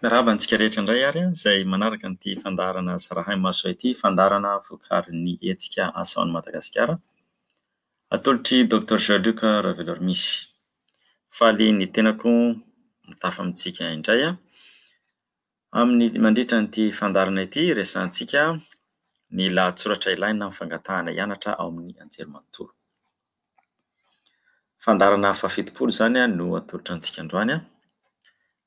Miarahaba antsika rehetra indray ary izay manaraka an'ity fandaharana Zarahay Maso ity, fandaharana vokarin'ny hetsika asaon'i Madagasikara. Atolotry Dr Jean-Luc Ravelormisy. Faly ny tenako mitafa amintsika indray amin'ny mandritra an'ity fandaharana ity, resantsika ny lahatsoratra ilaina amin'ny fangatahana hianatra ao amin'ny anjerimanontolo. Fandaharana fahafitopolo izany no atolotra antsika androany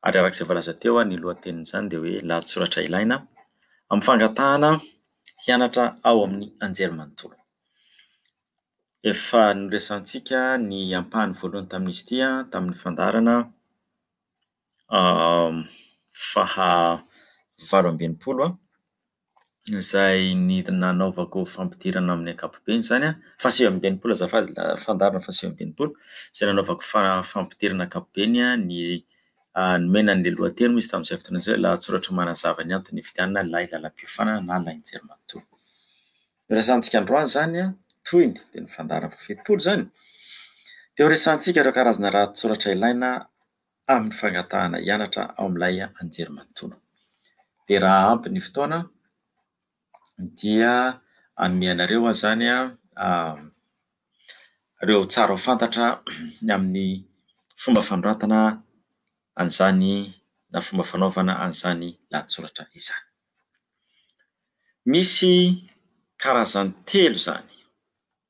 ary arak'izay voalaza teo ny lohatenin'izany dia hoe lahatsoratra ilaina amin'ny fangatahana hianatra ao amin'ny anjerimanontolo. Efa noresantsika ny ampahany voalohany tamin'izy ity tamin'ny fandaharana faha-valo amby enimpolo izay ny nanaovako fampidirana amin'ny ankapobeny izany faha-sivy amby enimpolo azafady, fandaharana faha-sivy amby enimpolo izay nanaovako fampidirana ankapobeny ny nomena an'ilay lohateny izy tamin'izay fotoana izay lahatsoratra manazava ny antony fidianana lay lalam-piofanana na lay anjerimanontolo. Resantsika androany izany tohiny dia ny fandaharana fahafitopolo izany dia resantsika ireo karazana lahatsoratra ilaina amin'ny fangatahana hianatra ao amin'ilay anjerimanontolo. Dia raha ampy ny fotoana dia hanome anareo izany ireo tsara ho fantatra amin'ny fomba fanoratana an'izany na fomba fanaovana an'izany lahatsoratra izany. Misy karazany telo izany.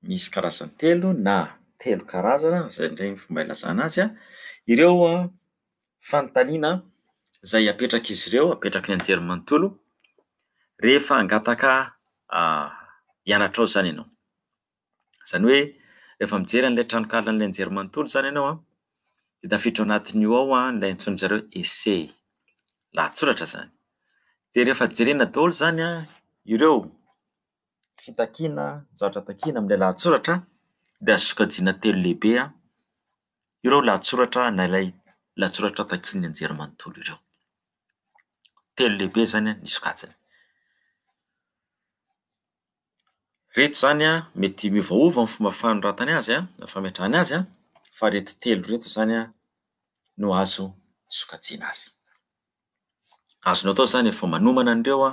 Misy karazany telo na telo karazana izay indray ny fomba ilazana azy ireo fanontaniana izay apetrak'izy ireo, apetraky ny anjerimanontolo rehefa hangataka hianatra ao izany ianao. Izany hoe rehefa mijery an'ilay tranonkalan'ilay anjerimanontolo izany ianao dia tafiditra ao anatin'io ao ilay antsoin'ny zareo essai, lahatsoratra izany. Dia rehefa jerena daholo izany ireo fitakiana, zavatra takiana amin'ilay lahatsoratra dia azo sokajiana telo lehibe ireo lahatsoratra na ilay lahatsoratra takian'ny anjerimanontolo ireo. Telo lehibe izany ny sokajiny. Reto izany mety miovaova amin'ny fomba fanoratany azy na fametrahany azy fa reto telo reto izany no azo sokajiana azy. Azonao atao izany efa manomana an'ireo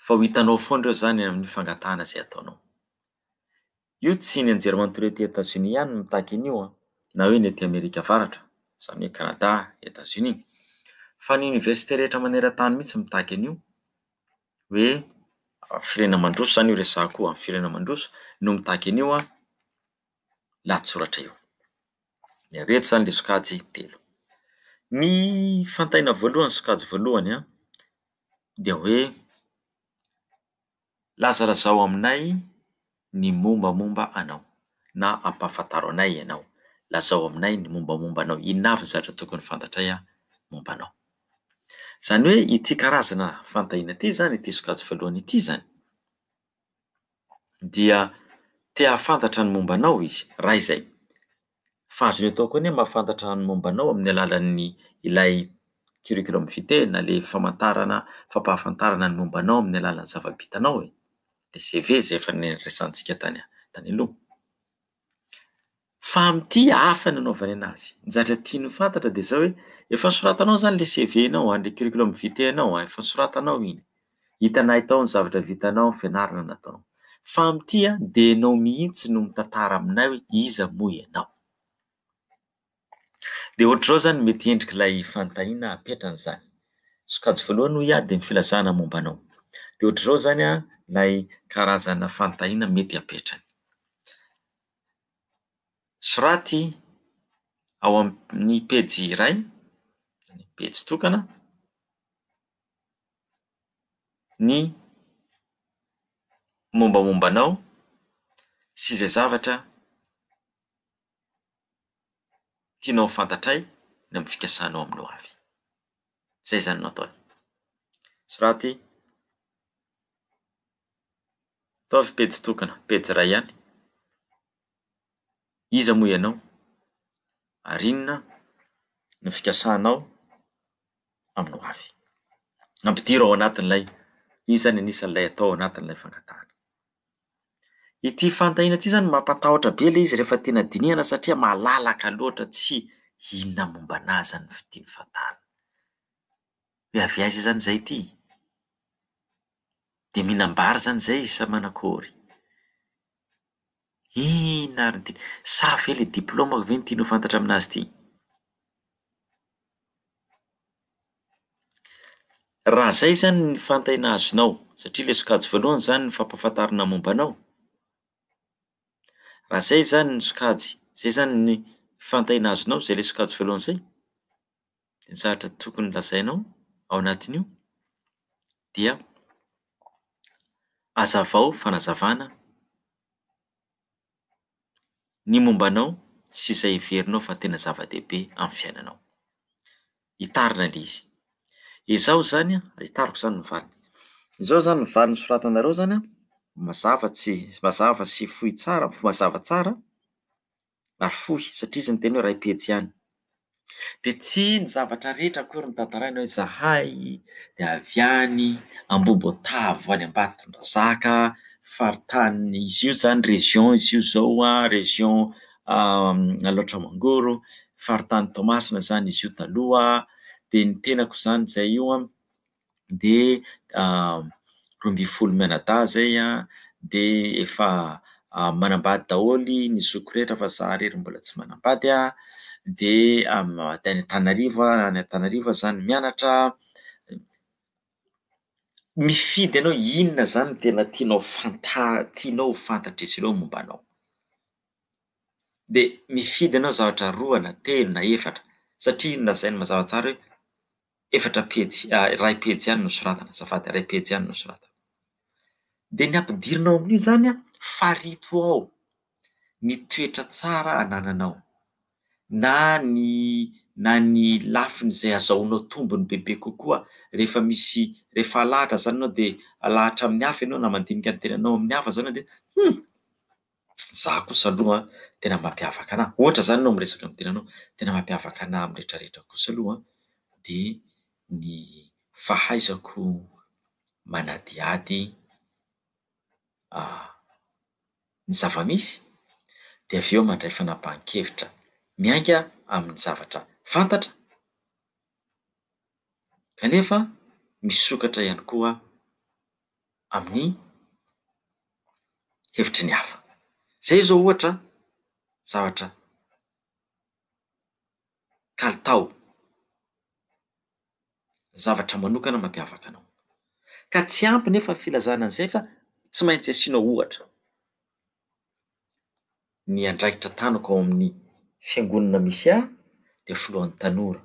fa ho hitanao foana ireo izany amin'ny fangatahana izay ataonao. Io tsy ny anjerimanontolo ety Etazonia ihany no mitaky an'io na hoe ny ety Amerika avaratra, izany hoe Kanada, Etazonia, fa ny oniversite rehetra maneran-tany mihitsy mitaky an'io hoe firenena mandroso izany io resahako amin'ny firenena mandroso no mitaky an'io lahatsoratra io. Reto izany ilay sokajy telo. Ny fantaina voalohany, sokajy voalohany dia hoe lazalazao aminay ny mombamomba anao na ampahafantaro anay ianao. Lazao aminay ny mombamomba anao. Inona avy ny zavatra tokony fantatray momba anao. Izany hoe ity karazana fantahina ity izany, ity sokajy voalohany ity izany dia te hahafantatra ny momba anao izy. Raha izay fa azony atao koa anefa mahafantatra ny momba anao amin'ny alalan'ny ilay curriculum vitae na ilay fampahafantarana ny momba anao amin'ny alalan'ny zava-bitanao ilay CV izay efa niresantsika tany aloha. Fa amin'ity hafa ny anaovany anazy. Ny zavatra tiany ho fantatra dia izao hoe efa soratanao izany ilay CV-nao, ilay curriculum vitae-nao efa soratanao iny. Hitanay tao ny zavatra vitanao amin'ny fianarana nataonao. Fa amin'ity dia ianao mihitsy no mitantara aminay hoe iza moa ianao. Dia ohatr'izao izany mety endrika ilay fanontaniana apetrany izany. Sokajy voalohany hoy dia ny filazana momba anao. Dia ohatr'izao izany ilay karazana fanontaniana mety apetrany. Soraty ao amin'ny pejy iray, ny pejy tokana, ny mombamomba anao sy izay zavatra tianao fantatray ny amin'ny fikasanao aminao avy. Izay izany no ataony. Soraty ataovy pejy tokana, pejy iray ihany. Iza moa ianao? Ary inona ny fikasanao aminao avy? Ampidiro ao anatin'ilay izy izany anisan'ilay atao ao anatin'ilay fangatahana. Ity fanontaniana ity izany mampatahotra be ilay izy rehefa tena dinihana satria malalaka loatra tsy inona momba anazy ny tiany fantarina. hoe avy aiza zany zay ty? De mihinam-bary zany zay izy sa manakory? Inona ary ty? Sa ve le diplômako ve no tianao fantatra aminazy ty? Raha zay zany ny fantaina azonao, satria le sokajy voalohany zany ny fampahafantarana momba anao. Raha zay zany ny sokajy, zay zany ny fantaina azonao, zay le sokajy voalohany zay, de ny zavatra tokony lazainao ao anatin'io dia hazavao fanazavana ny momba anao sy izay heverinao fa tena zava-dehibe amin'ny fiainanao. Hitarina le izy. Izao zany hitariko zany ny valiny. Izao zany ny valiny soratanareo zany mazava sy fohy tsara, mazava tsara ary fohy satria izy ny teny hoe iray pejy ihany. De tsy ny zavatra rehetra akory no tantaraina hoe zahay de avy any Ambohibotavo any Ambatondrazaka, faritany izy io zany région izy io zao région Alaotramangoro, faritany Toamasina zany izy io taloha, de ny tenako zany zay io de 12 Menada zay de efa manambady daholy ny zoko rehetra fa za rery mbola tsy manambady de any Antananarivo zany mianatra. Mifidy ianao inona zany no tena tianao fantatry ireo momba anao. De mifidy ianao zavatra 2 na 3 na 4 satria nolazainy mazava tsara hoe efatra pejy, iray pejy ihany no soratana, azafady, iray pejy ihany no soratana. De ny ampidirinao amin'io zany farito ao ny toetra tsara anananao, na ny lafiny zay azahoanao tombony bebe kokoa rehefa alahatra zany ianao de alahatra amin'ny hafa ianao na mandinika ny tenanao amin'ny hafa zany de za kosa aloha tena mampiavaka anahy. Ohatra zany ianao miresaka amin'ny tenanao, tena mampiavaka anahy amin'ny rehetrarehetra kosa aloha de ny fahaizako manadihady ny zava-misy, de avy eo mandray fanapahan-kevitra miainga amin'ny zavatra fantatra kanefa misokatra ihany koa amin'ny hevitry ny hafa. Zay zao ohatra zavatra kalitao, zavatra manokana mampiavaka anao. Ka tsy ampy nefa filazana an'izay fa tsy maintsy asianao ohatra. Ny andraikitra tanako ao amin'ny fiangonana misy ahy de filohan'ny tanora.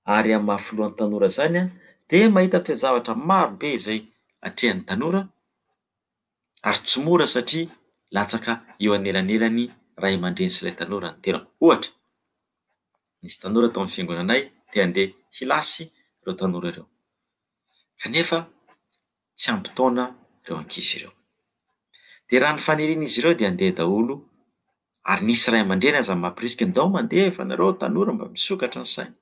Ary amin'ny maha filohan'ny tanora zany de mahita toe-javatra marobe izay atrehan'ny tanora ary tsy mora satria latsaka eo anelanelany ray aman-dreny sy ilay tanora ny tena. Ohatra, nisy tanora tao amin'ny fiangonanay te handeha hilasy ireo tanora ireo, kanefa tsy ampy taona ireo ankizy ireo. De raha ny fanirian'izy ireo de handeha daholo ary nisy ray aman-dreny aza mampirisika, ndao mandeha fa nareo tanora mba misokatra ny saina.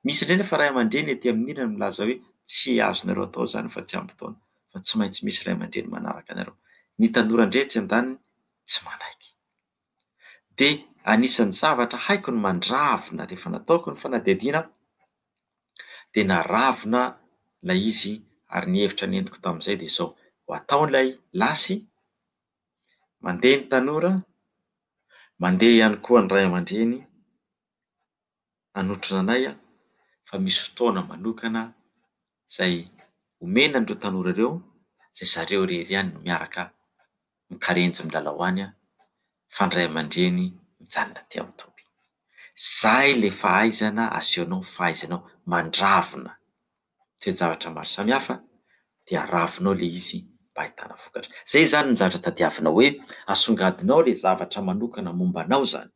Misy indray nefa ray aman-dreny ety amin'ny ilany milaza hoe tsy azonareo atao zany fa tsy ampy taona, fa tsy maintsy misy ray aman-dreny manaraka anareo. Ny tanora indray etsy an-daniny tsy manaiky. De anisan'ny zavatra haiko ny mandravona rehefa nataoko ny fanadihadiana de naravona lay izy ary ny hevitra nentiko tamin'izay de izao: ho ataon'ilay lasy, mandeha ny tanora, mandeha ihany koa ny ray aman-dreny hanotrona anay fa misy fotoana manokana zay omena an'ireo tanora ireo zay zareo rery ihany no miaraka mikarenjy milalao any fa ny ray aman-dreny mijanona aty amin'ny toby. Zay le fahaizana asehonao, fahaizanao mandravona toe-javatra maro samihafa de aravinao le izy mba ahitana vokatra. Zay zany ny zavatra tadiavinao hoe asongadinao le zavatra manokana momba anao zany.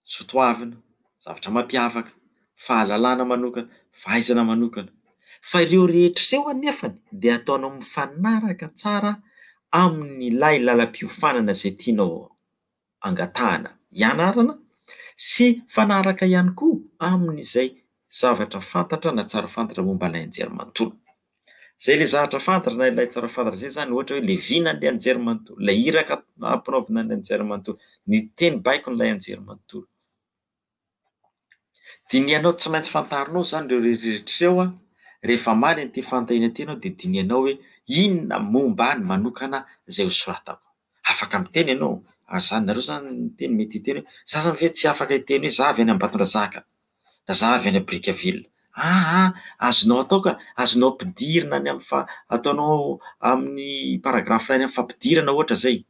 Soatoavina, zavatra mampiavaka, fahalalana manokana, fahaizana manokana. Fa ireo rehetra ireo anefany de ataonao mifanaraka tsara amin'ilay lalam-piofanana zay tianao angatahana ianarana sy fanaraka ihany koa amin'izay zavatra fantatra na tsara fantatra momba ilay anjerimanontolo. Zay le zavatra fantatra na ilay tsara fantatra zay zany ohatra hoe le vinan'le anjerimanontolo, ilay iraka ampinaovina ny anjerimanontolo, ny teny baiko n'ilay anjerimanontolo. Dinianao tsy maintsy fantarinao zany reo rehetrarehetr'ireo rehefa maly an'ity fanontaniana ty ianao dia dinianao hoe inona momba ny manokana izay ho soratako. Afaka miteny ianao, zany nareo zany miteny mety hiteny hoe za zany ve tsy afaka hiteny hoe za avy any Ambatondrazaka na za avy any Brickaville. Azonao atao ka azonao ampidirina any amin'ny ataonao amin'ny paragrafy iray any amin'ny fampidirana ohatra zay.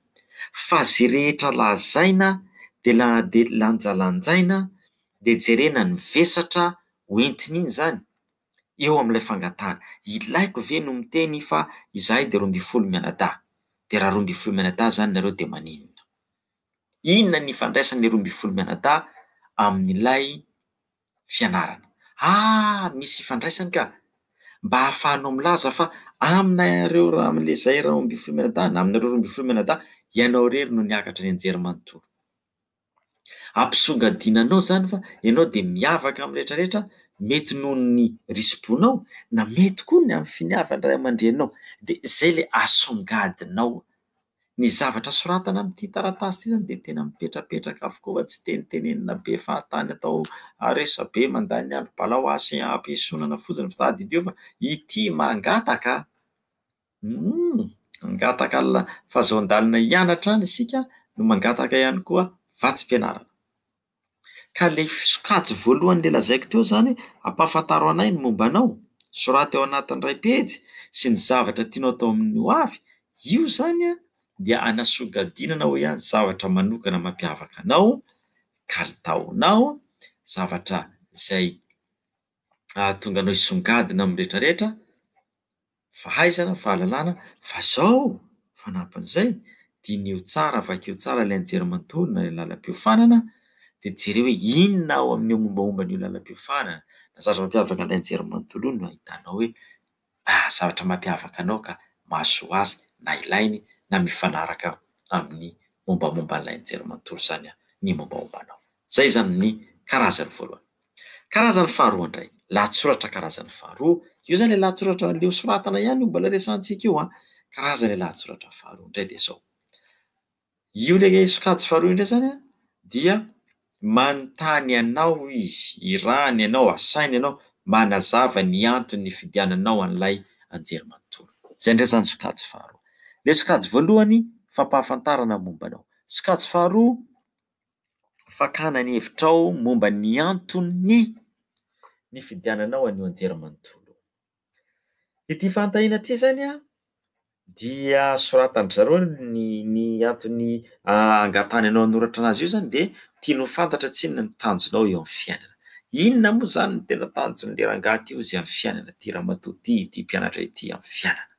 Fa zay rehetra lazaina dia lanjalanjaina dia jerena ny vesatra hoentiny iny zany eo amin'ilay fangatahana. Ilaiko ve no miteny fa izahay dia 12 mianadahy. Dia raha 12 mianadahy zany nareo dia maninona? Inona ny ifandraisan'ny 12 mianadahy amin'ilay fianarana? Misy ifandraisany ka. Mba ahafahanao milaza fa aminareo amin'ilay izay 12 mianadahy na aminareo 12 mianadahy ianao irery no niakatra ny anjerimanontolo. Ampisongadinanao zany fa ianao dia miavaka amin'ny rehetrarehetra, mety noho ny risibonao na mety koa ny amin'ny finiavana ray aman-drenao. Dia izay ilay asongadinao. Ny zavatra soratana amin'ity taratasy ity zany dia tena mipetrapetraka avokoa, tsy tenitenenina be fahatany atao resabe mandany andro balao asy ampiasonana fotsiny fa didio fa ity mangataka. Mangataka alina fa zao andalina hianatra any isika no mangataka ihany koa vatsim-pianarana. Ka ilay sokajy voalohany ilay lazaiko teo zany ampahafantaro anay ny momba anao, soraty ao anatin'ny iray pejy sy ny zavatra tianao atao amin'ny ho avy, io zany dia anasogadinana hoe zavatra manokana mampiavaka anao, kalitaonao, zavatra izay tonga anao hisongadina amin'ny rehetrarehetra, fahaizana, fahalalàna, fa zao fanampin'izay dinio tsara, vakio tsara ilay anjerimanontolo na ilay lalam-piofanana, dia jereo hoe inona ao amin'io mombamomba an'io lalam-piofanana na zavatra mampiavaka an'ilay anjerimanontolo io no ahitanao hoe zavatra mampiavaka anao ka mahasoa azy na ilainy na mifanaraka amin'ny mombamomba an'ilay anjerimanontolo zany ny mombamomba anao. Zay zany ny karazany voalohany. Karazany faharoa indray, lahatsoratra karazany faharoa. Io zany ilay lahatsoratra leo soratana ihany io mbola resantsika io. Karazany lahatsoratra faharoa indray dia zao. Io ilay sokajy faharoa indray zany dia manontany anao izy, irahany ianao, asainy ianao, manazava ny antony fidiananao an'ilay anjerimanontolo. Zay indray zany sokajy faharoa. Ilay sokajy voalohany fampahafantarana momba anao. Sokajy faharoa fakana ny hevitrao momba ny antony ny fidiananao an'io anjerimanontolo. Ity fanontaniana ity zany dia soratan'ny zareo ny antony angatahany anao hanoratra anazy io zany dia tiany ho fantatra tsy inona ny tanjonao eo amin'ny fiainana. Inona moa zany ny tena tanjon'ilay rangahy ity hozy amin'ny fiainana, ity ramatoa ity mpianatra ity amin'ny fiainana.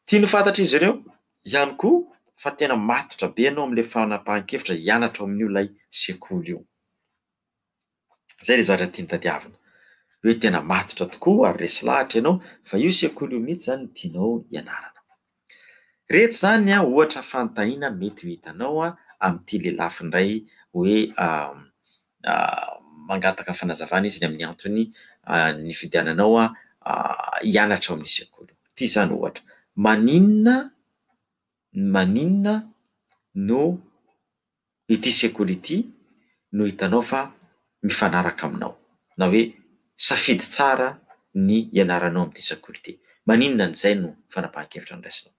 Tiany ho fantatra izy ireo ihany koa fa tena matotra be ianao amin'ilay fanapahan-kevitra hianatra amin'io ilay sekoly io. Zay ilay zavatra tiany tadiavina. Hoe tena matotra tokoa ary resy lahatra ianao fa io sekoly io mihitsy zany no tianao hianarana. Rehetra zany ohatra fanontaniana mety ho hitanao amin'ity lelafy indray hoe mangataka fanazavana izy amin'ny antony ny fidiananao hianatra amin'ny sekoly. Ity zany ohatra. Maninona no ity sekoly ity no hitanao fa mifanaraka aminao na hoe safidy tsara ny ianaranao amin'ity sekoly ity. Maninona an'izay no fanapahan-kevitra niraisinao?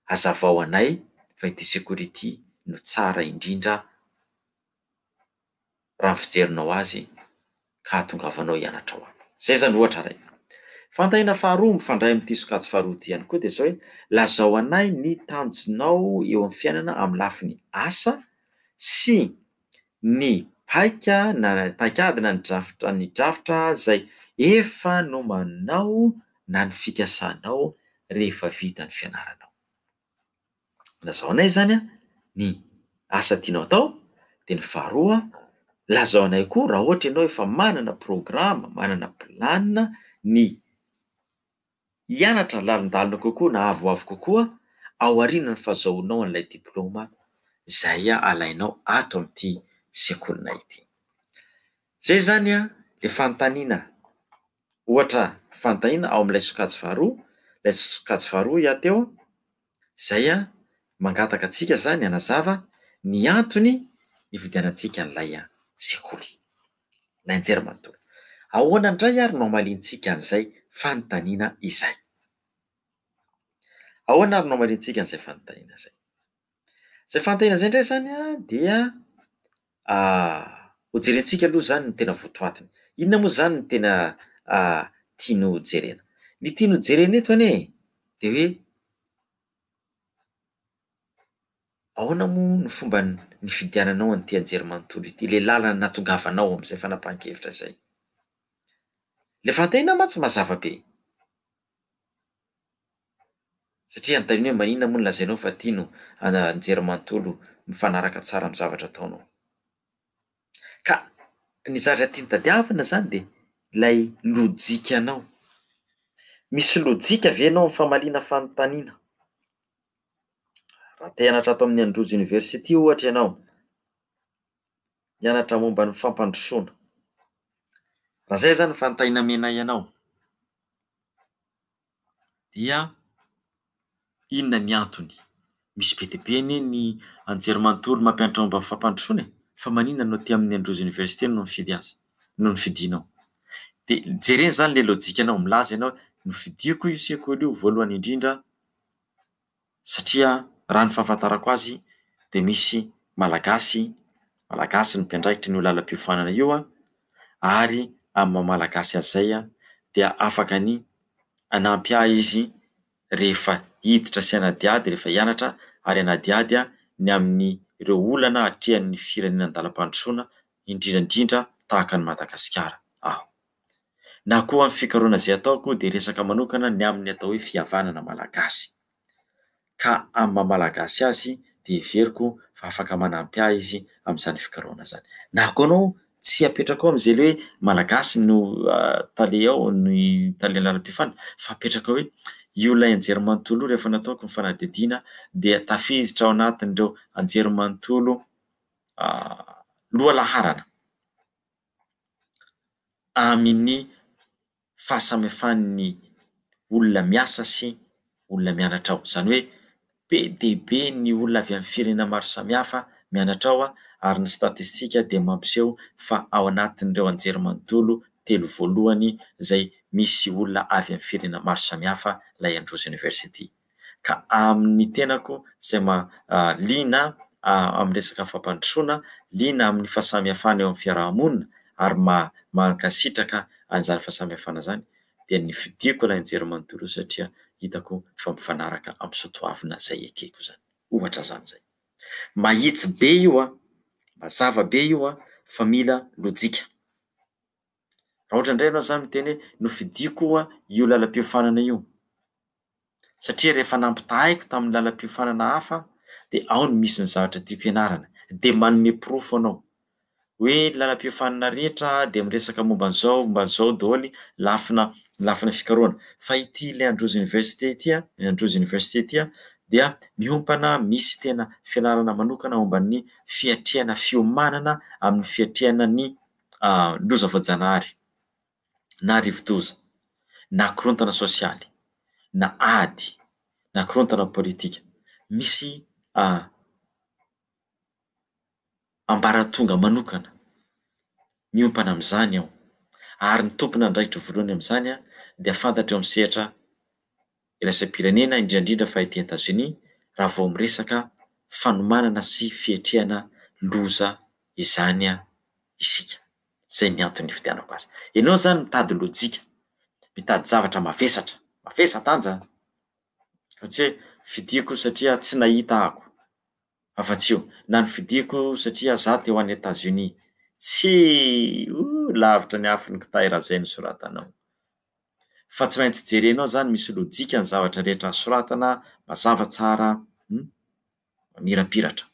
Hazavao anay fa ity sekoly ity no tsara indrindra raha ny fijerinao azy ka ahatongavanao hianatra ao aminy. Zay zany ohatra ray. Fanontaniana faharoa mifandray amin'ity sokajy faharoa ity ihany koa dia zao hoe lazao anay ny tanjonao eo amin'ny fiainana amin'ny lafiny asa sy ny paikady na ny drafitra izay efa nomaninao na ny fikasanao rehefa vita ny fianaranao. Lazao anay zany ny asa tianao atao. Dia ny faharoa, lazao anay koa raha ohatra ianao efa manana programa, manana planina ny hianatra lalindalina kokoa na avoavo kokoa ao aorianany fahazoanao an'ilay diplaoma izay alainao ato amin'ity sekolinay ity. Zay zany ilay fanontaniana. Ohatra fanontaniana ao amin'ilay sokajy faharoa, ilay sokajy faharoa teo izay mangataka antsika zany hanazava ny antony hividianantsika an'ilay sekoly na anjerimanontolo. Ahoana indray ary no amalintsika an'izay fanontaniana izay? Ahoana ary no amalintsika an'izay fanontaniana izay? Izay fanontaniana izay indray zany dia ho jerentsika aloha zany no tena votoatiny. Inona moa zany no tena tiany ho jerena? Ny tiany ho jerena eto anie de hoe ahoana moa ny fomba nifidiananao an'ity anjerimanontolo ity, le lalana nahatongavanao amin'izay fanapahan-kevitra izay? Le fanontaniana mantsy mazava be. Satria anontaniana hoe maninona moa no lazainao fa ty no anjerimanontolo mifanaraka tsara amin'ny zavatra ataonao? Ka ny zavatra tiany tadiavina zany de ilay lojikanao. Misy lôjika ve ianao amin'ny famaliana fanontaniana? Raha te hianatra ato amin'ny Androzy University ohatra ianao, hianatra momba ny fampandrosoana, raha zay zany ny fanontaniana amenay anao, dia inona ny antony? Misy be dia be anie ny anjerimanontolo mampianatra momba ny fampandrosoana e, fa maninona no aty amin'ny Androzy Université no mifidy azy, no nifidinao? De jerena zany le lôjikanao, milaza ianao nofidiko io sekoly io voalohany indrindra satria raha ny fahafantarako azy de misy malagasy no mpiandraikitra an'io lalam-piofanana io ary amin'ny maha-malagasy azy zay dia afaka ny hanampy ahy izy rehefa hiditra sy hanadiady, rehefa hianatra ary hanadiady ny amin'ny ireo olana hatrehan'ny firenena an-dalam-pandrosoana indrindra indrindra tahaka an'i Madagasikara. Na koa amin'ny fikarohana izay ataoko de resaka manokana ny amin'ny atao hoe fihavanana malagasy. Ka amin'ny maha-malagasy azy de heveriko fa afaka manampy ahy izy amin'izany fikarohana zany. Na koa anao tsy apetraka ao amin'izay le hoe malagasy no tale ao, ny tale lalam-piofanana, fa apetraka hoe io lay anjerimanontolo io rehefa nataoko ny fanadihadiana dia tafiditra ao anatin'ireo anjerimanontolo lohalaharana amin'ny fahasamihafan'ny olona miasa sy olona mianatra ao. Zany hoe be dia be ny olona avy amin'ny firenena maro samihafa mianatra ao ary ny statistika dia mampiseho fa ao anatin'ireo anjerimanontolo telo voalohany izay misy olona avy amin'ny firenena maro samihafa ilay Androzy University. Ka amin'ny tenako izay liana amin'ny resaka fampandrosoana, liana amin'ny fahasamihafana eo amin'ny fiarahamonina ary mankasitraka an'izany fahasamihafana zany dia nifidiko ilay anjerimanontolo satria hitako fa mifanaraka amin'ny soatoavina izay ekeko zany. Ohatra zany zay. Mahitsy be io mazava be io fa mila lôjika. Raha ohatra indray ianao zany miteny hoe nofidiko io lalam-piofanana io satria rehefa nampitahiko tamin'ny lalam-piofanana hafa de ao no misy ny zavatra tiako ianarana, de manome porofo anao hoe lalam-piofanana rehetra de miresaka momba an'izao daholo lafina fikarohana, fa ity ilay Androzy Université ity dia miompana misy tena fianarana manokana momba ny fiatrehana fiomanana amin'ny fiatrehana ny loza voajanahary na rivo-doza na korontana sosialy na ady na korontana politika. Misy ambaratonga manokana miompana amin'izany aho ary ny tompona andraikitra voalohany amin'izany dia fantatra eo amin'ny sehatra iraisam-pirenena indrindra indrindra fa ety Etazonia raha vao miresaka fanomanana sy fiatrehana loza izany isika. Zay ny antony nifidianako azy. Ianao zany mitady lôjika, mitady zavatra mavesatra fa tsy hoe fidiko satria tsy nahita ahako, afa-tsy io, na nifidiko satria za te ho any Etazonia. Tsy lavitra ny afon'ny kitay raha zay no soratanao. Fa tsy maintsy jerenao zany misy lôjika ny zavatra rehetra soratana mazava tsara, mamirapiratra.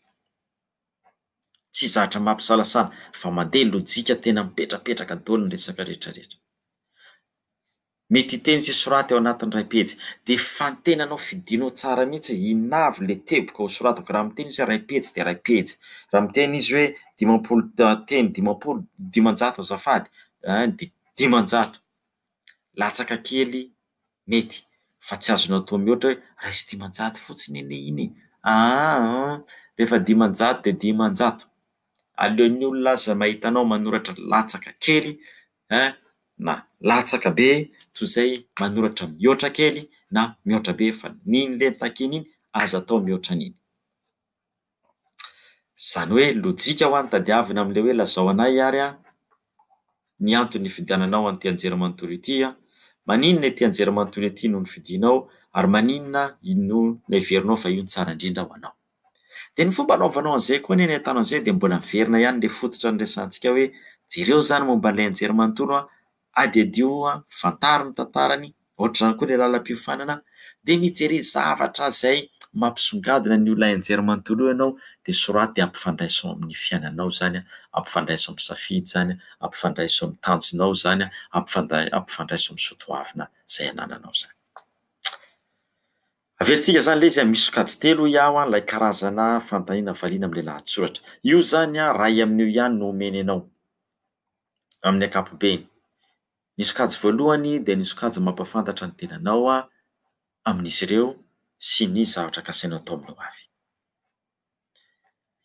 Tsy zavatra mampisalasala fa mandeha lôjika tena mipetrapetraka daholo ny resaka rehetrarehetra. Mety hiteny tsy soraty ao anatin'ny iray pejy de fantenanao fidinao tsara mihitsy inona avy le teboka ho soratako. Raha miteny izy hoe iray pejy de iray pejy, raha miteny izy hoe dimanjato azafady de dimanjato. Latsaka kely mety fa tsy azonao atao mihoatra hoe raisy dimanjato fotsiny anie iny. Rehefa dimanjato de dimanjato. Aleon'ny olona aza mahita anao manoratra latsaka kely na latsaka be toy izay manoratra mihoatra kely na mihoatra be fa niny le takiny iny azo atao mihoatra an'iny. Zany hoe lojika ho any tadiavina amin'ilay hoe lazao anay ary ny antony fidiananao an'ity anjerimanontolo ity maninona ity anjerimanontolo ity no nifidinao ary maninona no heverinao fa io ny tsara indrindra ho anao. Dia ny fomba anaovanao an'izay koa ny atanao an'izay dia mbola miverina ihany ilay fototra niresantsika hoe jereo zany momba ilay anjerimanontolo adiadio fantaro ny tantarany, ohatr'izany koa ilay lalam-piofanana dia mijery zavatra izay mampisongadina ny olona anjerimanontolo io ianao dia soraty dia ampifandraisao amin'ny fiainanao zany, ampifandraisao amin'ny safidy zany, ampifandraisao amin'ny tanjonao zany, ampifandraisao amin'ny soatoavina izay anananao zany. Averintsika zany ilay izy misy sokajy telo iaho ilay karazana fanontaniana valiana amin'ilay lahatsoratra. Io zany ray amin'io ihany no omeny anao amin'ny ankapobeny. Ny sokajy voalohany dia ny sokajy mampafantatra ny tenanao amin'izy ireo sy ny zavatra kasainao atao aminao avy.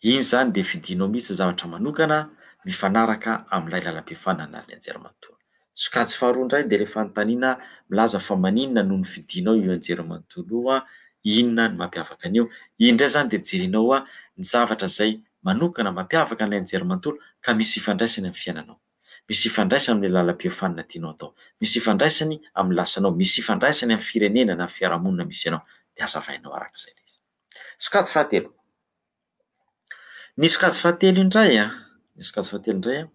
Iny zany dia fidinao mihitsy zavatra manokana mifanaraka amin'ilay lalam-piofanana ilay anjerimanontolo. Sokajy faharoa indray dia ilay fanontaniana milaza fa maninona no nifidinao io anjerimanontolo inona ny mampiavaka an'io. Iny indray zany dia jerinao ny zavatra izay manokana mampiavaka an'ilay anjerimanontolo ka misy ifandraisany amin'ny fiainanao. Misy ifandraisany amin'ny lalam-piofanana tianao atao. Misy ifandraisany amin'ny lasanao, misy ifandraisany amin'ny firenena na fiarahamonina misy ianao. Dia azavainao arak'izay ilay izy. Sokajy fahatelo. Ny sokajy fahatelo indray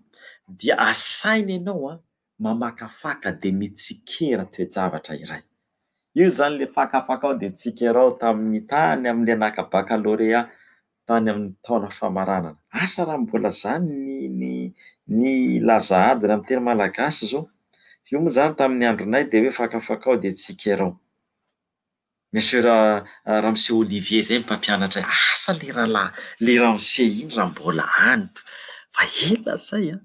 dia asaina ianao mamakafaka dia mitsikera toe-javatra iray. Io zany ilay fakafakao dia tsikerao tamin'ny tany amin'ilay naka-baccalauréat tany amin'ny taona famaranana. Asa raha mbola zany ny laza adina amin'ny teny malagasy zao. Io moa zany tamin'ny andronay dia hoe fakafakao dia tsikerao. Monsieur Ramose Olivier zay mpampianatra asa le Ramose iny raha mbola any fa ela zay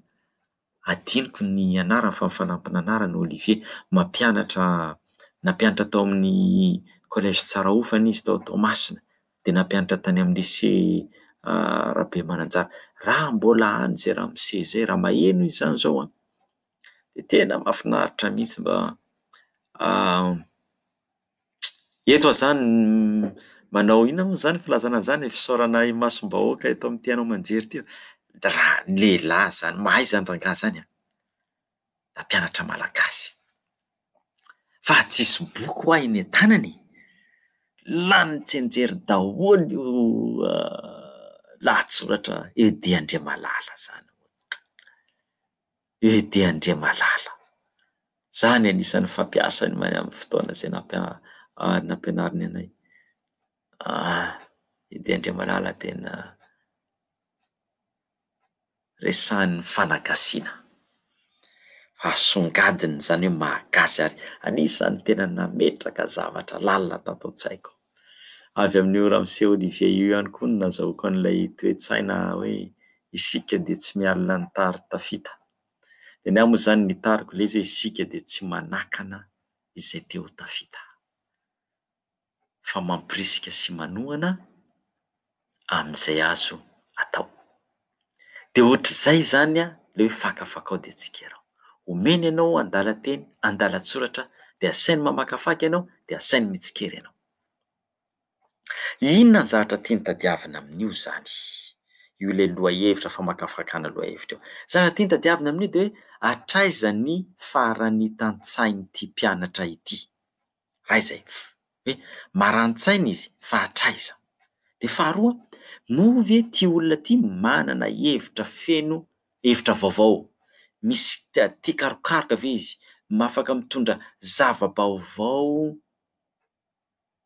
adiniko ny anarany fa mifanampina anarany Olivier nampianatra tao amin'ny collège Tsaraofana izy tao Toamasina dia nampianatra tany amin'ny lycée Rabemananjara. Raha mbola any zay Ramose zay raha maheno izany zao dia tena mahafinaritra mihitsy mba eto zany manao inona moa zany filazana zany fisaorana imasom-bahoaka eto amin'ny Tianao Manjery ity. Raha lehilahy zany mahay zany rangahy zany da mpianatra malagasy fa tsisy boky ho ahy eny an-tanany. Lany tsenjery daholo io lahatsoratra Edy Andriamalala zany. Edy Andriamalala zany anisan'ny fampiasany amin'ny fotoana izay nampianariny anay. Edy Andriamalala tena resahan'ny fanagasiana, asongadiny zany hoe mahagazy ary anisan'ny tena nametraka zavatra lalina tato an-tsaiko. Avy amin'io Ramose Olivier io ihany koa no nazahoako an'ilay toe-tsaina hoe isika dia tsy mialina ny tary tafita. Dia ny ahy moa zany ny tariko ilay izy hoe isika dia tsy manakana izay te ho tafita fa mampirisika sy manohana amin'izay azo atao. Dia ohatr'izay zany ilay hoe fakafakao dia tsikerao. Omeny ianao andalan-teny, andalan-tsoratra dia asainy mamakafaka ianao dia asainy mitsikera ianao. Inona ny zavatra tiany tadiavina amin'io zany? Io ilay lohahevitra famakafakana lohahevitra io. Zavatra tiany tadiavina amin'io dia hoe hatraiza ny farany tantsain'ity mpianatra ity. Raha izay hoe marani-tsaina izy fa hatraiza. Dia faharoa, no ve ity olona ity manana hevitra feno, hevitra vaovao. Misy tia karokaroka ve izy, afaka mitondra zava-baovao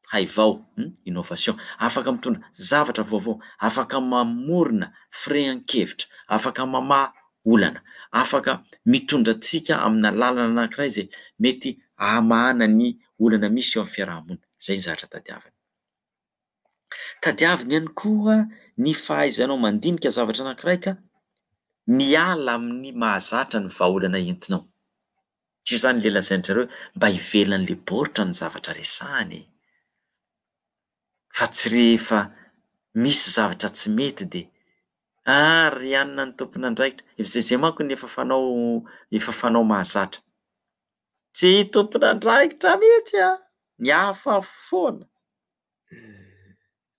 haivao, innovation, afaka mitondra zavatra vaovao, afaka mamorona firehan-kevitra, afaka mamaha olana, afaka mitondra antsika amina lalana anankiray izay mety hamahana ny olana misy eo amin'ny fiarahamonina. Zay ny zavatra tadiavina. Tadiavina ihany koa ny fahaizanao mandinika zavatra anankiray ka miala amin'ny mahazatra ny vahaolana entinao. Io zany ilay lazainy zareo mba hivelan'ilay baoritra ny zavatra resahany. Fa tsy rehefa misy zavatra tsy mety dia ry anona ny tompon'andraikitra. Zay manko ny efa fanao mahazatra. tsy tompon'andraikitra mihitsy ny hafa foana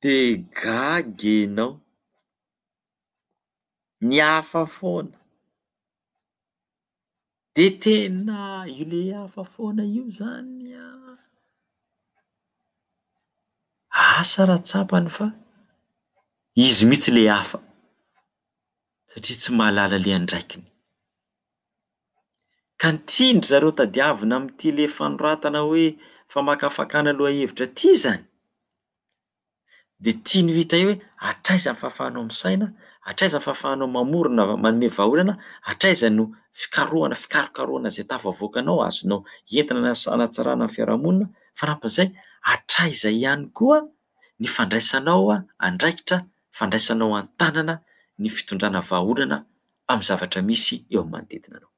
de gaga ianao, ny hafa foana de tena io le hafa foana io zany asa ratsapany fa izy mihitsy le hafa satria tsy mahalala le andraikiny. Ka nitindry zareo tadiavina am'ty le fanoratana hoe famakafakana aloha hevitra ty zany, de tiany ho hita eo hoe hatraiza ny fahafahanao misaina, hatraiza ny fahafahanao mamorona manome vahaolana, hatraiza no fikarokarohana zay tafavoakanao azonao entina hanatsarana ny fiarahamonina, fanampin'izay hatraiza ihany koa ny fandraisanao andraikitra, fandraisanao an-tànana ny fitondrana vahaolana amin'ny zavatra misy eo amin'ny manodidina anao.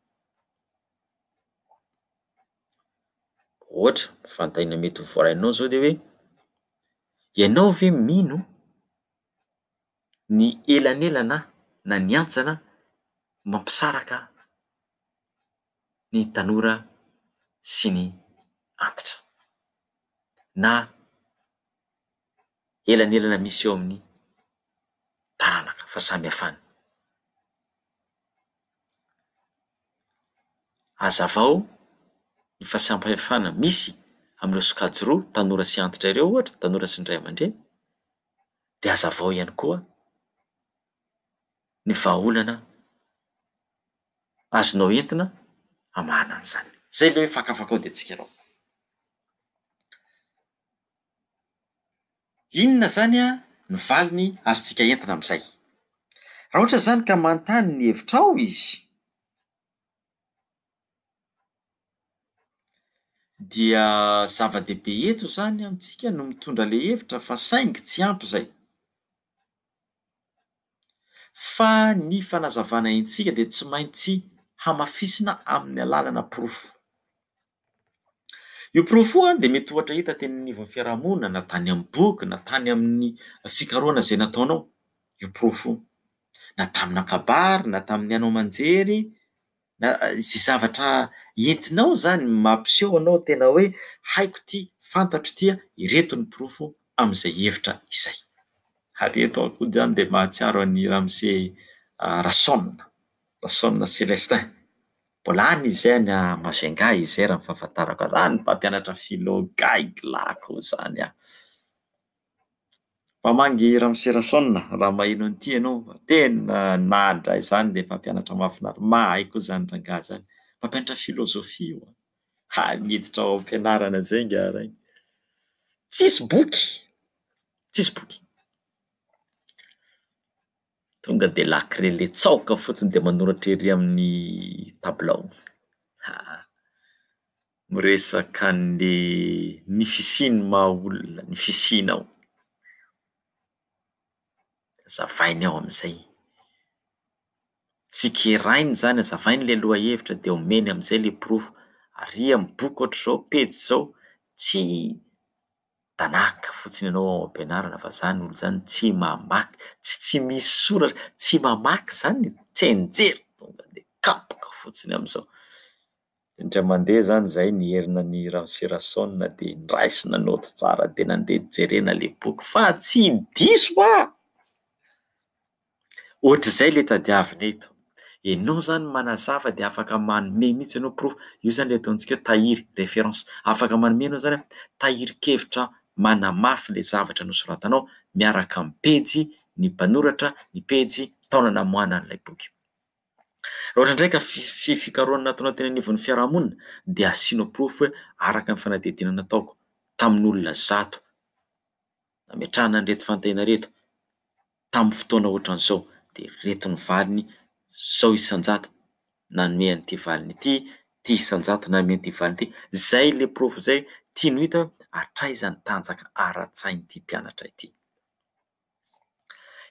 Ohatra, fanontaniana mety ho voarainao zao de hoe ianao ve mino ny elanelana na ny antsana mampisaraka ny tanora sy ny antitra, na elanelana misy eo amin'ny taranaka fahasamihafana. Hazavao ny fahasamihafana misy amin'ireo sokajy roa, tanora sy antitra ireo ohatra, tanora sy ny ray aman-dreny, de hazavao ihany koa ny vahaolana azonao entina hamahana an'izany. Zay le hoe fakafaka ao de tsika reo. Inona zany ny valiny azontsika entina am'izay? Raha ohatra zany ka manontany ny hevitrao izy, dia zava-dehibe eto zany amintsika no mitondra le hevitra fa saingy tsy ampy zay. Fa ny fanazavana antsika de tsy maintsy hamafisina amin'ny alalana porofo. Io porofo io de mety ohatra hita teny anivon'ny fiarahamonina na tany amin'ny boky na tany amin'ny fikarohana zay nataonao, io porofo io. Na tamina kabary na tamin'ny anao manjery na zay zavatra entinao zany mampiseho anao tena hoe haiko ty, fantatro ty, ireto ny porofo am'izay hevitra izay. Ary eto aho koa zany de mahatsiaro an'i ramose Rason Celestin. Mbola any izy zay any Majunga izy zay raha ny fahafantarako azy, any mpampianatra philo gaigy lako zany Mpamangy ramose Rason, raha maheno an'ity ianao tena nahadra izany le mpampianatra mahafinaritra, mahay koa zany rangahy zany, mpampianatra filôzôfia io miditra ao am-pianarana zay nga rainy. Tsisy boky, tsisy boky. Tonga de lakirele tsaoka fotsiny de manoratra ery amin'ny tabilao. Miresaka an'le ny fisiany maha olona, ny fisianao. Azavainy ao am'izay. Tsy kerainy zany, azavainy le lohahevitra de omeny am'izay le porofo. Ary amin'ny boky ohatr'izao, pejy zao, tsy tanaka fotsiny ianao ao am-pianarana fa zany olo zany tsy mamaky, tsy misy soratra, tsy mamaky zany, tsy hianjery, tonga de kapoka fotsiny am'izao. Indray mandeha zany zahay niherinan'i ramose Rason de niraisina naoty tsara de nandeha nijerena le boky fa tsy diso aho. Ohatr'izay le tadiavina eto. Ianao zany manazava de afaka manome mihitsy ianao porofo. Io zany le ataontsika hoe tahiry, référence. Afaka manome ianao zany tahirin-kevitra manamafy le zavatra nosoratanao miaraka amin'ny pejy, ny mpanoratra, ny pejy, tao namoahana an'ilay boky. Raha ohatra indray ka fikarohana nataonao teny anivon'ny fiarahamonina de asianao porofo hoe araka ny fanadihadiana nataoko tamin'olona zato, nametrahana an'ireto fanontaniana reto tamin'ny fotoana ohatran'izao, de reto ny valiny, zao isan-jato nanome an'ity valiny ity, ty isan-jato nanome an'ity valiny ity. Zay le porofo zay tiany ho hita hoe hatraiza ny tanjaka ara-tsain'ity mpianatra ity.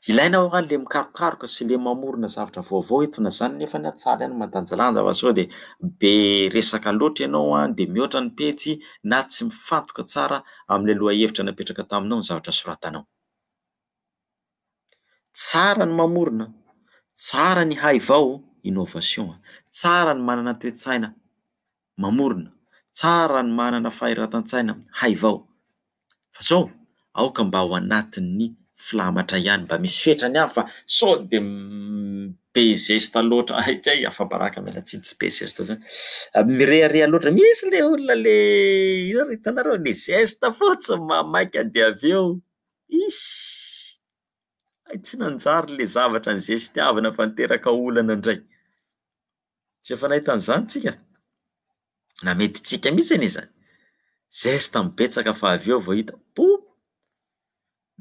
Ilaina ho any le mikarokaroka sy le mamorona zavatra vaovao eto na zany nefa ny hatsara ihany mandanjalanja fa sao de be resaka loatra ianao de mihoatra ny pejy na tsy mifantoka tsara am'le lohahevitra napetraka taminao ny zavatra soratanao. Tsara ny mamorona, tsara ny hay vao, innovation, tsara ny manana toe-tsaina mamorona, tsara ny manana fahiratan-tsaina haivao fa sao aoka mba ao anatin'ny filamatra ihany mba misy fetrany ihany fa sao de be zesta loatra haitray afa-baraka mialatsiny tsy be zesta zany mirehareha loatra misy le olona le hitanareo le zesta fotsiny mamaika de avy eo isy tsy nanjary le zavatra ny zestiavana fa niteraka olana indray tsy efa nahita an'izany tsika na mety tsika mihitsy anie zany zesta mibetsaka fa avy eo vao hita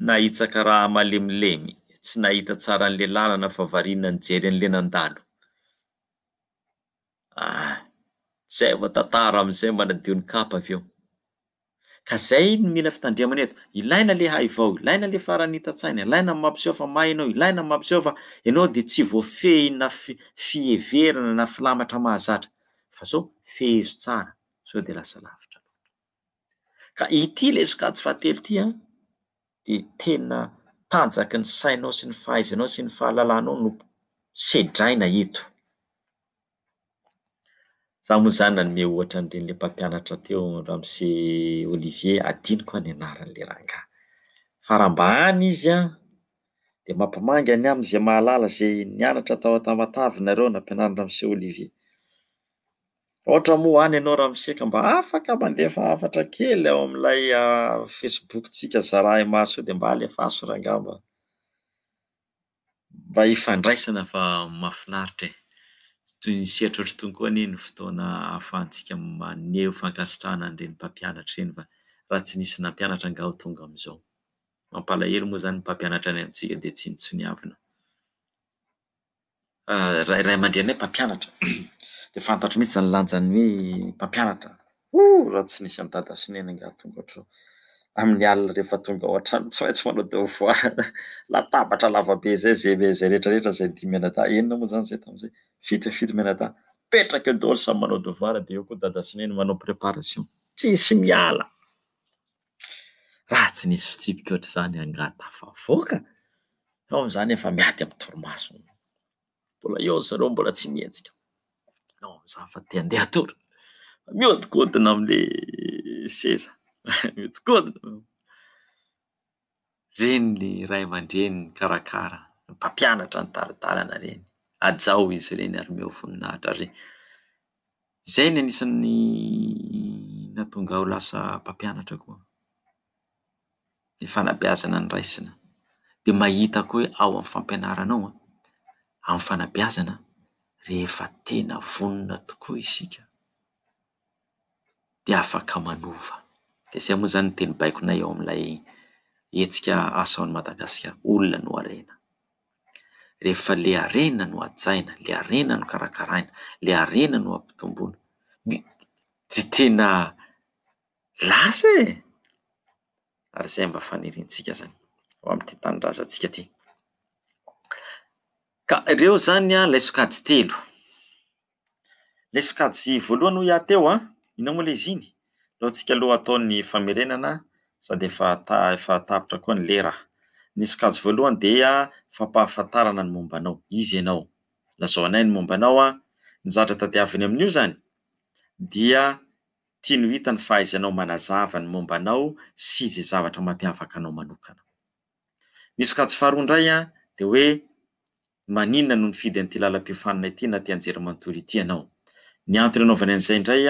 nahitsaka raha malemilemy tsy nahita tsara an'le lalana fa variana nijery an'le nandalo zay vao tantara amin'izay manadio ny kapa avy eo ka zay ny mila fitandremana eto ilaina le haivao ilaina le farany hitan-tsaina ilaina ny mampiseho fa mainao ilaina ny mampiseho fa ianao de tsy voafehina fiheverana na filamatra mahazatra fa sao fehezo tsara sao de lasa lavitra ka ity le sokajy fahatelo ty de tena tanjaky ny sainao sy ny fahaizanao sy ny fahalalanao no sedraina eto za moa zany nanome ohatra an'ireny mpampianatra teo Ramose Olivier adiniko ny anaran'le rangahy farambany izy de mampamangany amin'izay mahalala zay nianatra tao Tamatavy nareo nampianarin'i Ramose Olivier ohatra moa any ianao Ramose ka mba afaka mandefa hafatra kely ao amin'ilay Facebook tsika zarahy maso de mba alefaso rangahy mba hifandraisana fa mahafinaritra toy ny sehatra ohatr'itony koa anie ny fotoana ahafahantsika maneho fankasitrahana an'ireny mpampianatra ireny fa raha tsy nisy nampianatra angaha ho tonga amin'izao mampalahelo moa zany ny mpampianatra any amintsika de tsy nitsoniavina ray aman-drenay mpampianatra de fantatro mihitsy zany lanjany hoe mpampianatra raha tsy nisy any dada sy neny angaha tonga ohatr'izao amin'ny alina rehefa tonga ao an-trano tsy maintsy manao devoir latabatra lavabe zay zay rehetrarehetra zay 10 menada enina moa zany zay tamin'izay fito menada petraka eo daholo samy manao devoir de eo koa dada sy neny manao préparation tsisy miala raha tsy nisy fitsipika ohatr'izany angaha tafavoaka ao amin'izany efa miady amin'ny torimaso mbola eo zareo mbola tsy mihetsika ao amin'izany fa te handeha tory mihodinkodina amin'le seza mihodinkodina reny le ray aman-dreny karakara mpampianatra ny taridalana reny ajao izy reny ary meo voninahitra reny zay ny anisan'ny nahatonga aho lasa mpampianatra koa ny fanabeazana ny raisina de mahita koa hoe ao amin'ny fampianaranao amin'ny fanabeazana rehefa tena vonona tokoa isika de afaka manova de zay moa zany ny teny baikonay ao amin'ilay hetsika asa ao Madagasikara olona no harena rehefa le harena no hajaina le harena no karakaraina le harena no ampitomboina de tena lasa ary zay mba faniriantsika zany ao amin'ity tanindrazantsika ty ka ireo zany lay sokajy telo lay sokajy voalohany ho iaho teo inona moa le izy iny alohantsika aloha atao ny famerenana sady efa tapitra koa ny lera ny sokajy voalohany dia fampahafantarana ny mombanao izy ianao lazao anay ny mombanao ny zavatra tadiaviny amin'io zany dia tia no hita ny fahaizanao manazava ny mombanao sy izay zavatra mampiavaka anao manokana ny sokajy faharoa indray de hoe maninona no nifidy an'ity lalam-piofanana ity na ty anjerimanontolo ity ianao ny antony anaovany an'izay indray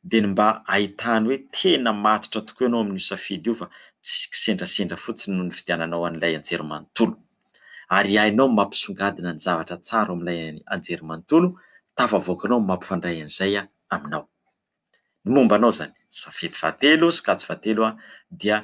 de ny mba ahitany hoe tena matotra tokoa ianao amin'io safidy io fa tsy kisendrasendra fotsiny no nifidiananao an'ilay anjerimanontolo ary hainao mampisongadina ny zavatra tsara amin'ilay anjerimanontolo tafavoakanao mampifandray an'izay aminao ny mombanao zany safidy fahatelo sokajy fahatelo dia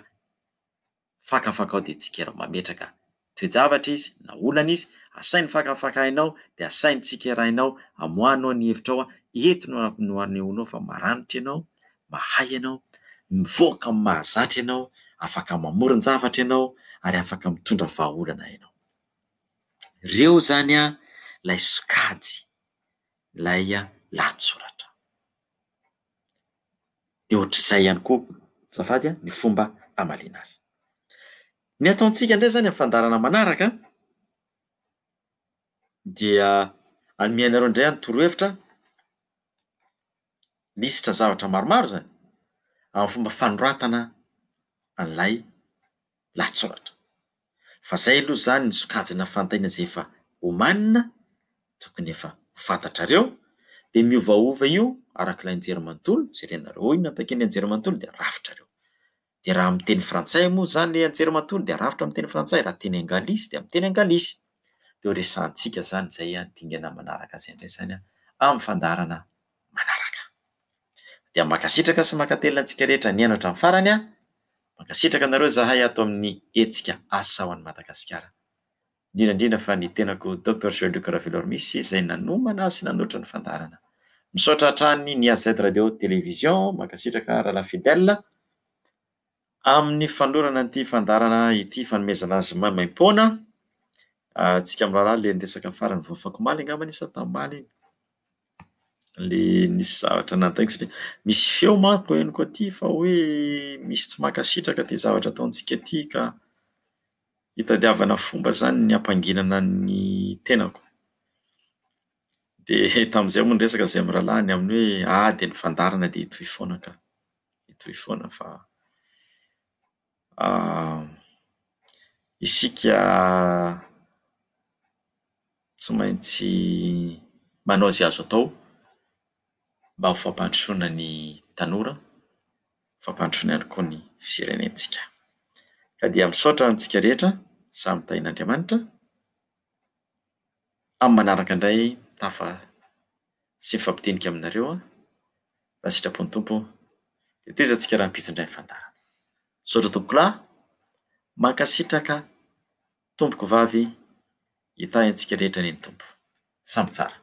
fakafakao de tsikera mametraka toe-javatra izy na olana izy asainy fakafakainao de asainy tsikerainao amoahanao ny hevitrao eto no anehoanao fa maranitra ianao mahay ianao mivoaka amin'ny mahazatra ianao afaka mamoron-javatra ianao ary afaka mitondra vahaolana ianao reo zany lay sokajy lay lahatsoratra de ohatr'izay ihany koa zafady ny fomba amaliana azy ny ataontsika indray zany amin'ny fandarana manaraka dia anomenareo indray ny torohevitra lisitra zavatra maromaro zany amin'ny fomba fanoratana an'ilay lahatsoratra. Fa zay aloha zany ny sokajina fantaniana zay efa omanina tokony efa fantatrareo de miovaova io arak'ilay anjerimanontolo jerenareo. Hoy natao ny anjerimanontolo de rafitrareo. De raha amin'ny teny frantsay moa zany le anjerimanontolo de rafitra amin'ny teny frantsay, raha teny anglisy de amin'ny teny anglisy. De ho resahantsika zany zay dingana manaraka azy indray zany amin'ny fandarana manaraka. Dia mankasitraka sy mankatelina antsika rehetra ny hianatra amin'ny farany mankasitraka anareo zahay ato amin'ny hetsika asa ho an'i Madagasikara. Indrindra indrindra fa ny tenako Dr Jean-Luc Ravelormisy izay nanomana sy nanoatra ny fandarana. Misaotra hatrany ny AZ Radio Télévision, mankasitraka Rahalahy Fidèle amin'ny fanorana an'ity fandarana ity fanomezana azy maimaim-poana. Tsika amin'ny raharaha le resaka farany voafako maly angambany isa tamin'ny maly le nisy zavatra nantaiko satria misy feo manko henoko aty fa hoe misy tsy mankasitraka ty zavatra ataontsika aty ka hitadiavana fomba zany ny ampanginana ny tenako. De tamin'izay moa ny resaka zay amin'ny rahalahiny amin'ny hoe de ny fandarana de hitohy foana ka hitohy foana fa isika tsy maintsy manao izay azo atao mba ho fampandrosoana ny tanora, fampandrosoana ihany koa ny firenentsika. Ka dia misaotra antsika rehetra samy tahin'Andriamanitra. Amin'ny manaraka indray tafa sy mifampitenika aminareo raha sitrapon'ny Tompo de toy izy antsika raha mipitsindray ny fandarana. Misaotra tompoko lahy, mankasitraka tompoko vavy hitahy antsika rehetra ny Tompo. Samy tsara.